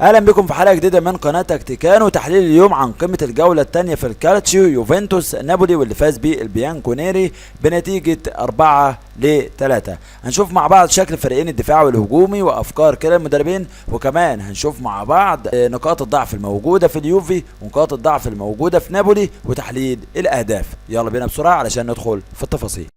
اهلا بكم في حلقه جديده من قناه تكتيكانو. تحليل اليوم عن قمه الجوله الثانيه في الكالتشيو، يوفنتوس نابولي، واللي فاز بيه البيانكونيري بنتيجه 4-3. هنشوف مع بعض شكل الفريقين الدفاعي والهجومي وافكار كلا المدربين، وكمان هنشوف مع بعض نقاط الضعف الموجوده في اليوفي ونقاط الضعف الموجوده في نابولي وتحليل الاهداف. يلا بينا بسرعه علشان ندخل في التفاصيل.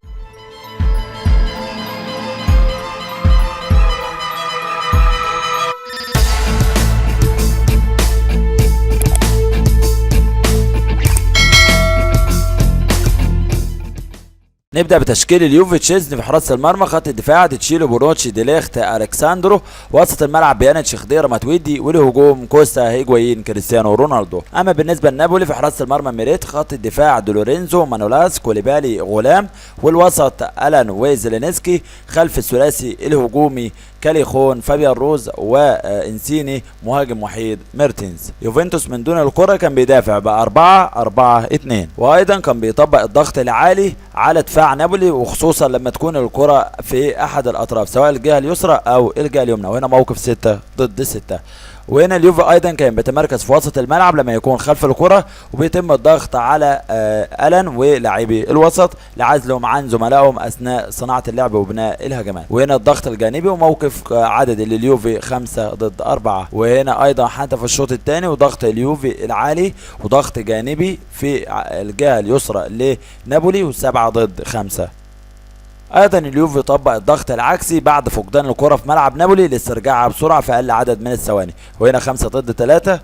نبدأ بتشكيل اليوفي: تشيزني في حراسة المرمى، خط الدفاع تشيلو، بونوتشي، ديليخت، الكساندرو، وسط الملعب بيانيتش، خضيره، ماتويدي، والهجوم كوستا، هيجوايين، كريستيانو رونالدو. اما بالنسبة لنابولي في حراسة المرمى ميريت، خط الدفاع دولورينزو، مانولاس، كوليبالي، غلام، والوسط الان وزيلينسكي، خلف الثلاثي الهجومي كاليخون، فابيان روز، وانسيني، مهاجم وحيد ميرتينز. يوفنتوس من دون الكرة كان بيدافع ب4-4-2، وايضا كان بيطبق الضغط العالي على دفاع نابولي، وخصوصا لما تكون الكرة في احد الاطراف سواء الجهة اليسرى او الجهة اليمنى، وهنا موقف 6 ضد 6. وهنا اليوفي ايضا كان بيتمركز في وسط الملعب لما يكون خلف الكرة، وبيتم الضغط على الان ولاعبي الوسط لعزلهم عن زملائهم اثناء صناعة اللعب وبناء الهجمات. وهنا الضغط الجانبي وموقف عدد لليوفي 5 ضد 4. وهنا ايضا حتى في الشوط الثاني وضغط اليوفي العالي وضغط جانبي في الجهة اليسرى لنابولي و7 ضد 5. ايضا اليوفي طبق الضغط العكسي بعد فقدان الكرة في ملعب نابولي لاسترجاعها بسرعة في اقل عدد من الثواني، وهنا 5 ضد 3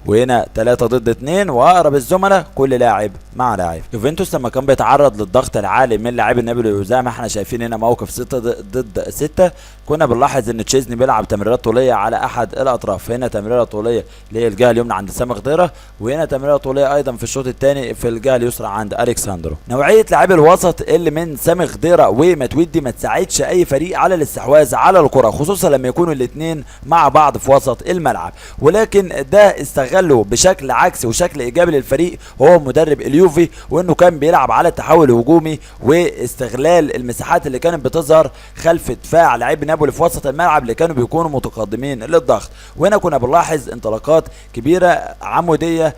وهنا 3 ضد 2، واقرب الزملاء كل لاعب مع لاعب. يوفنتوس لما كان بيتعرض للضغط العالي من لاعبي نابولي، وزي ما احنا شايفين هنا موقف 6 ضد 6، كنا بنلاحظ ان تشيزني بيلعب تمريرات طوليه على احد الاطراف. هنا تمريره طوليه للجهه اليمنى عند سامي خضيره، وهنا تمريره طوليه ايضا في الشوط الثاني في الجهه اليسرى عند الكساندرو. نوعيه لاعبي الوسط اللي من سامي خضيره وماتويدي ما تساعدش اي فريق على الاستحواذ على الكره، خصوصا لما يكونوا الاثنين مع بعض في وسط الملعب، ولكن ده استغله بشكل عكسي وشكل ايجابي للفريق هو مدرب اليوفي، وانه كان بيلعب على التحول الهجومي واستغلال المساحات اللي كانت بتظهر خلف دفاع لاعبي نابولي في وسط الملعب اللي كانوا بيكونوا متقدمين للضغط. وهنا كنا بنلاحظ انطلاقات كبيره عموديه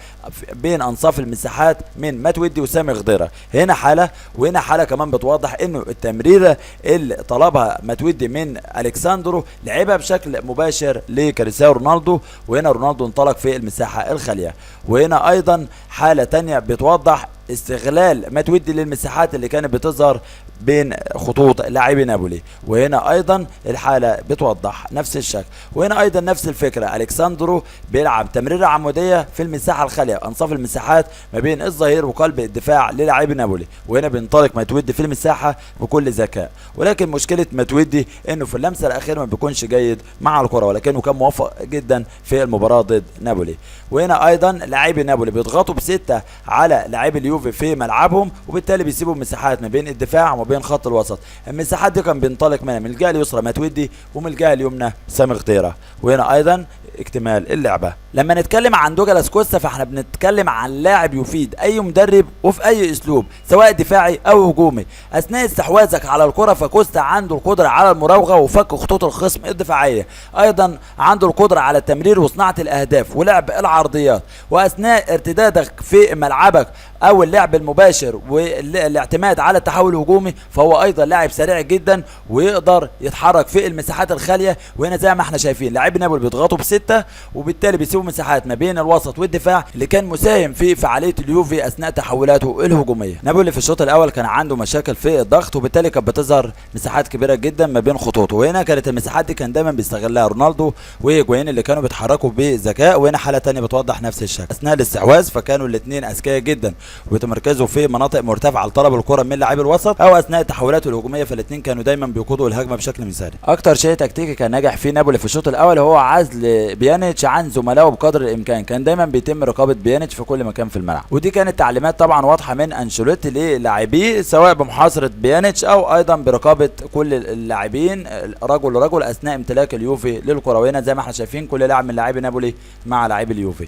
بين انصاف المساحات من ماتويدي وسامي خضيره، هنا حاله وهنا حاله كمان بتوضح انه التمريره اللي طلبها ماتويدي من الكساندرو لعبها بشكل مباشر لكريستيانو رونالدو، وهنا رونالدو انطلق في المساحه الخاليه. وهنا ايضا حاله ثانيه بتوضح استغلال ماتويدي للمساحات اللي كانت بتظهر بين خطوط لاعبي نابولي، وهنا ايضا الحاله بتوضح نفس الشكل. وهنا ايضا نفس الفكره، الكساندرو بيلعب تمريره عموديه في المساحه الخاليه انصاف المساحات ما بين الظهير وقلب الدفاع للاعبي نابولي، وهنا بينطلق ماتويدي في المساحه بكل ذكاء. ولكن مشكله ماتويدي انه في اللمسه الاخيره ما بيكونش جيد مع الكره، ولكنه كان موفق جدا في المباراه ضد نابولي. وهنا ايضا لاعبي نابولي بيضغطوا ب6 على لاعبي اليوفي في ملعبهم، وبالتالي بيسيبوا مساحات ما بين الدفاع وما بين خط الوسط. المساحات دي كان بينطلق منها من الجهه اليسرى ماتويدي ومن الجهه اليمنى سامي خضيره. وهنا ايضا اكتمال اللعبه. لما نتكلم عن دوجلاس كوستا فاحنا بنتكلم عن لاعب يفيد اي مدرب وفي اي اسلوب سواء دفاعي او هجومي. اثناء استحواذك على الكره فكوستا عنده القدره على المراوغه وفك خطوط الخصم الدفاعيه، ايضا عنده القدره على التمرير وصناعه الاهداف ولعب العرضيات، واثناء ارتدادك في ملعبك او اللعب المباشر والاعتماد على التحول الهجومي فهو ايضا لاعب سريع جدا ويقدر يتحرك في المساحات الخاليه. وهنا زي ما احنا شايفين لاعبي نابولي بيضغطوا ب6 وبالتالي بيسيبوا مساحات ما بين الوسط والدفاع اللي كان مساهم في فعاليه اليوفي اثناء تحولاته الهجوميه. نابولي في الشوط الاول كان عنده مشاكل في الضغط، وبالتالي كانت بتظهر مساحات كبيره جدا ما بين خطوطه، وهنا كانت المساحات دي كان دايما بيستغلها رونالدو وهيجوايين اللي كانوا بيتحركوا بذكاء. وهنا حاله ثانيه بتوضح نفس الشكل اثناء الاستحواذ فكانوا الاثنين اذكياء جدا وبيتمركزوا في مناطق مرتفعه لطلب الكره من لاعبي الوسط، او اثناء التحولات الهجوميه فالاثنين كانوا دايما بيقودوا الهجمه بشكل مثالي. اكتر شيء تكتيكي كان ناجح فيه نابولي في الشوط الاول هو عزل بيانيتش عن زملائه بقدر الامكان، كان دايما بيتم رقابه بيانيتش في كل مكان في الملعب، ودي كانت تعليمات طبعا واضحه من انشيلوتي للاعبيه سواء بمحاصره بيانيتش او ايضا برقابه كل اللاعبين رجل لرجل اثناء امتلاك اليوفي للكره. وهنا زي ما احنا شايفين كل لاعب من لاعبي نابولي مع لاعبي اليوفي.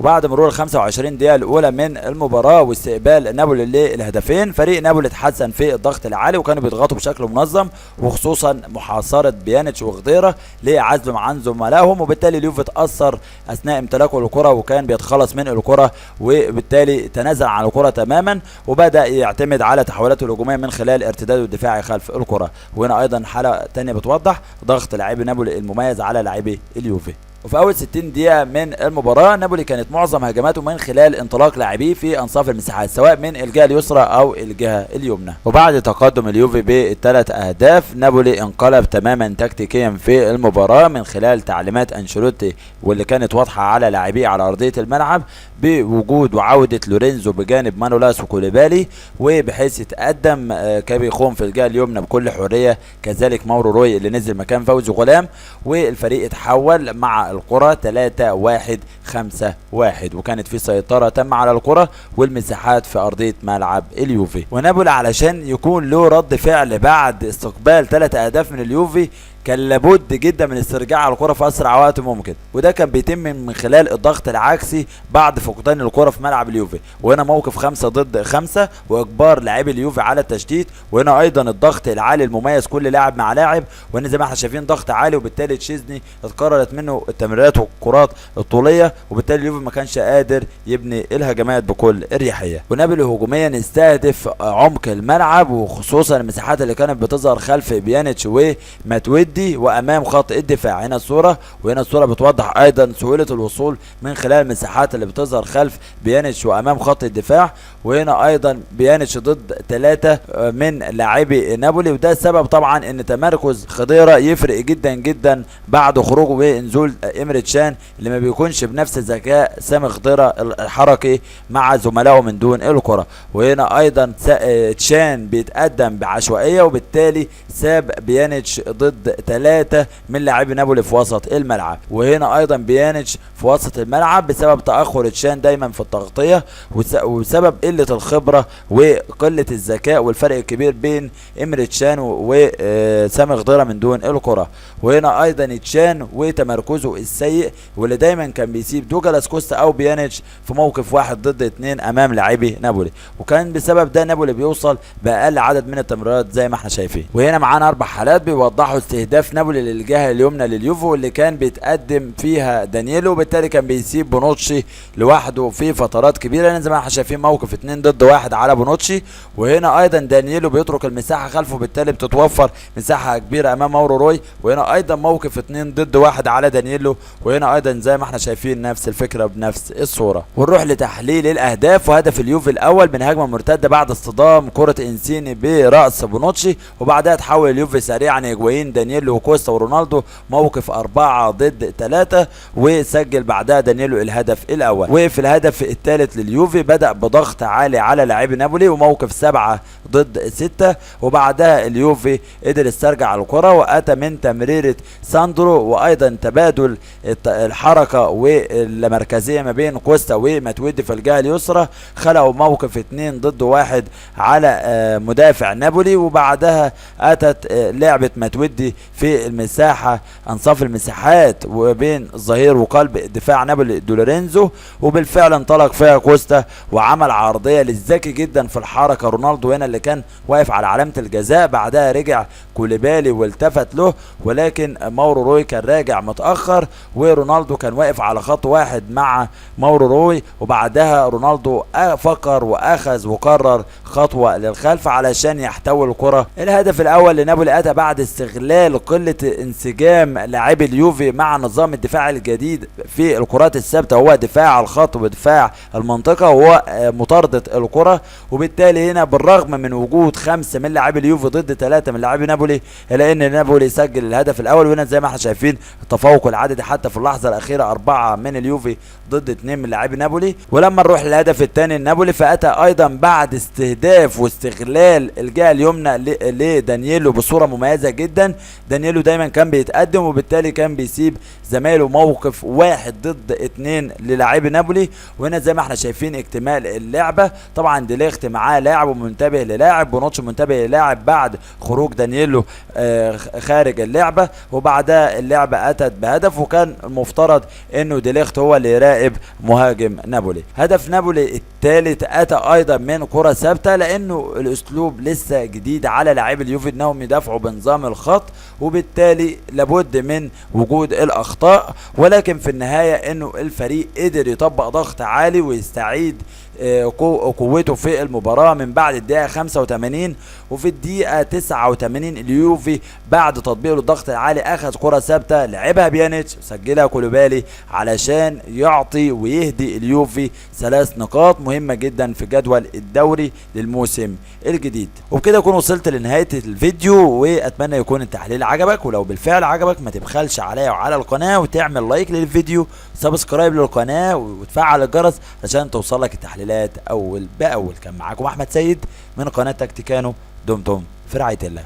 وبعد مرور 25 دقيقه الاولى من المباراه واستقبال نابولي للهدفين، فريق نابولي اتحسن في الضغط العالي وكانوا بيضغطوا بشكل منظم، وخصوصا محاصره بيانيتش وخضيره لعزلهم عن زملائهم، وبالتالي اليوفي تاثر اثناء امتلاكه للكره وكان بيتخلص من الكره، وبالتالي تنازل عن الكره تماما وبدا يعتمد على تحولاته الهجوميه من خلال ارتداده الدفاعي خلف الكره. وهنا ايضا حاله ثانيه بتوضح ضغط لاعبي نابولي المميز على لاعبي اليوفي. وفي اول 60 دقيقه من المباراه نابولي كانت معظم هجماته من خلال انطلاق لاعبيه في انصاف المساحات سواء من الجهه اليسرى او الجهه اليمنى. وبعد تقدم اليوفي بالثلاث اهداف نابولي انقلب تماما تكتيكيا في المباراه من خلال تعليمات انشيلوتي واللي كانت واضحه على لاعبيه على ارضيه الملعب بوجود وعوده لورينزو بجانب مانولاس وكوليبالي، وبحيث يتقدم كابي خوم في الجهه اليمنى بكل حريه، كذلك ماورو روي اللي نزل مكان فوزي غلام، والفريق اتحول مع الكرة 3-1-5-1 وكانت في سيطرة تامة على الكرة والمساحات في أرضية ملعب اليوفي. ونابولي علشان يكون له رد فعل بعد استقبال 3 أهداف من اليوفي كان لابد جدا من استرجاع على الكرة في اسرع وقت ممكن، وده كان بيتم من خلال الضغط العكسي بعد فقدان الكرة في ملعب اليوفي. وهنا موقف 5 ضد 5 واجبار لاعبي اليوفي على التشتيت، وهنا ايضا الضغط العالي المميز كل لاعب مع لاعب، وهنا زي ما احنا شايفين ضغط عالي، وبالتالي تشيزني اتكررت منه التمريرات والكرات الطوليه، وبالتالي اليوفي ما كانش قادر يبني الهجمات بكل اريحيه. ونابولي هجوميا استهدف عمق الملعب وخصوصا المساحات اللي كانت بتظهر خلف بيانيتش وماتويدي وامام خط الدفاع. هنا الصوره، وهنا الصوره بتوضح ايضا سهوله الوصول من خلال المساحات اللي بتظهر خلف بيانيتش وامام خط الدفاع، وهنا ايضا بيانيتش ضد 3 من لاعبي نابولي، وده السبب طبعا ان تمركز خضيره يفرق جدا جدا بعد خروجه ونزول إيميري تشان اللي ما بيكونش بنفس ذكاء سامي خضيره الحركي مع زملائه من دون الكره. وهنا ايضا تشان بيتقدم بعشوائيه وبالتالي ساب بيانيتش ضد 3 من لاعبي نابولي في وسط الملعب. وهنا ايضا بيانيتش في وسط الملعب بسبب تاخر تشان دايما في التغطيه وسبب قله الخبره وقله الذكاء والفرق الكبير بين إيميري تشان وسامي خضيره من دون الكره. وهنا ايضا تشان وتمركزه السيء واللي دايما كان بيسيب دوجلاس كوستا او بيانيتش في موقف 1 ضد 2 امام لاعبي نابولي، وكان بسبب ده نابولي بيوصل باقل عدد من التمريرات زي ما احنا شايفين. وهنا معانا 4 حالات بيوضحوا استهداف نابولي للجهه اليمنى لليوفو اللي كان بيتقدم فيها دانييلو، وبالتالي كان بيسيب بونوتشي لوحده في فترات كبيره زي ما احنا شايفين موقف 2 ضد 1 على بونوتشي. وهنا ايضا دانييلو بيترك المساحه خلفه بالتالي بتتوفر مساحه كبيره امام ماورو روي. وهنا ايضا موقف 2 ضد 1 على دانييلو، وهنا ايضا زي ما احنا شايفين نفس الفكره بنفس الصوره. ونروح لتحليل الاهداف. وهدف اليوفي الاول من هجمه مرتده بعد اصطدام كره انسيني براس بونوتشي، وبعدها تحول اليوفي سريعا هجوين دانييلو وكوستا ورونالدو موقف 4 ضد 3 وسجل بعدها دانييلو الهدف الاول. وفي الهدف الثالث لليوفي بدا بضغط عالي على لاعبي نابولي وموقف 7 ضد 6، وبعدها اليوفي قدر يسترجع الكره واتى من تمريره ساندرو وايضا تبادل الحركه والمركزيه ما بين كوستا وماتويدي في الجهه اليسرى، خلقوا موقف 2 ضد 1 على مدافع نابولي، وبعدها اتت لعبه ماتويدي في المساحه انصاف المساحات وبين الظهير وقلب دفاع نابولي دولورينزو، وبالفعل انطلق فيها كوستا وعمل عرضيه للذكي جدا في الحركه رونالدو هنا اللي كان واقف على علامه الجزاء، بعدها رجع كوليبالي والتفت له ولكن ماورو روي كان راجع متاخر ورونالدو كان واقف على خط واحد مع ماورو روي، وبعدها رونالدو فكر واخذ وقرر خطوه للخلف علشان يحتوي الكره. الهدف الاول لنابولي اتى بعد استغلال قله انسجام لاعبي اليوفي مع نظام الدفاع الجديد في الكرات الثابته، هو دفاع الخط ودفاع المنطقه وهو مطارده الكره، وبالتالي هنا بالرغم من وجود 5 من لاعبي اليوفي ضد 3 من لاعبي نابولي الا ان نابولي سجل الهدف الاول. وهنا زي ما احنا شايفين التفوق العددي حتى في اللحظه الاخيره 4 من اليوفي ضد 2 من لاعبي نابولي. ولما نروح للهدف الثاني النابولي فاتى ايضا بعد استهداف واستغلال الجهه اليمنى لدانييلو بصوره مميزه جدا. دانييلو دايما كان بيتقدم وبالتالي كان بيسيب زمايله موقف 1-2 للاعبي نابولي. وهنا زي ما احنا شايفين اكتمال اللعبه، طبعا ديليخت معاه لاعب ومنتبه للاعب، بونوتشي منتبه للاعب بعد خروج دانييلو خارج اللعبه، وبعدها اللعبه اتت بهدف، وكان المفترض انه ديليخت هو اللي يراقب مهاجم نابولي. هدف نابولي الثالث اتى ايضا من كره ثابته، لانه الاسلوب لسه جديد على لاعبي اليوفي انهم يدافعوا بنظام الخط، وبالتالي لابد من وجود الاخطاء. ولكن في النهايه انه الفريق قدر يطبق ضغط عالي ويستعيد قوته في المباراة من بعد الدقيقة 85. وفي الدقيقة 89 اليوفي بعد تطبيق الضغط العالي اخذ كرة ثابتة لعبها بيانيتش سجلها كولوبالي علشان يعطي ويهدي اليوفي 3 نقاط مهمة جدا في جدول الدوري للموسم الجديد. وبكده اكون وصلت لنهاية الفيديو، واتمنى يكون التحليل عجبك، ولو بالفعل عجبك ما تبخلش عليا وعلى القناة وتعمل لايك للفيديو، سبسكرايب للقناة، وتفعل الجرس عشان توصلك التحليلات اول باول. كان معاكم احمد سيد من قناة تكتيكانو، دمتم في رعاية الله.